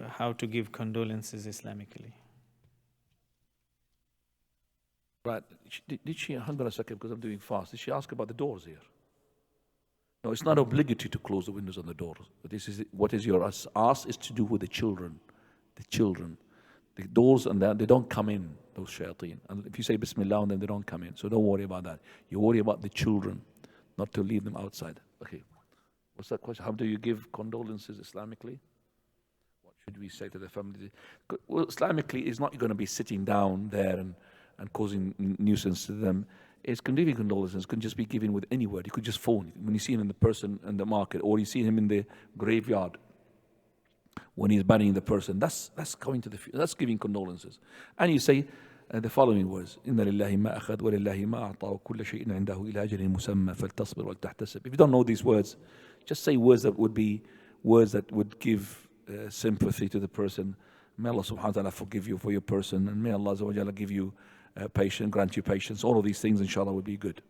how to give condolences Islamically. Right. Did she, hold on a second because I'm doing fast. Did she ask about the doors here? No, it's not obligatory to close the windows and the doors. But this is what is your ask is to do with the children. The children. The doors and that, they don't come in, those shayateen. And if you say Bismillah on them, they don't come in. So don't worry about that. You worry about the children, not to leave them outside. Okay. What's that question? How do you give condolences Islamically? What should we say to the family? Well, Islamically, it's not going to be sitting down there and causing nuisance to them. It's giving condolences can just be given with any word. You could just phone when you see him in the person in the market, or you see him in the graveyard when he's burying the person. That's going to the that's giving condolences. And you say the following words: "Inna lillahi ma akhad wa lillahi ma a'ta wa kullu shay'in 'indahu ila ajalin musamma faltasbir wal tahtasib." If you don't know these words, just say words that would be words that would give sympathy to the person. May Allah subhanahu wa ta'ala forgive you for your person, and may Allah azza wa jalla give you patience, grant you patience. All of these things, inshallah, would be good.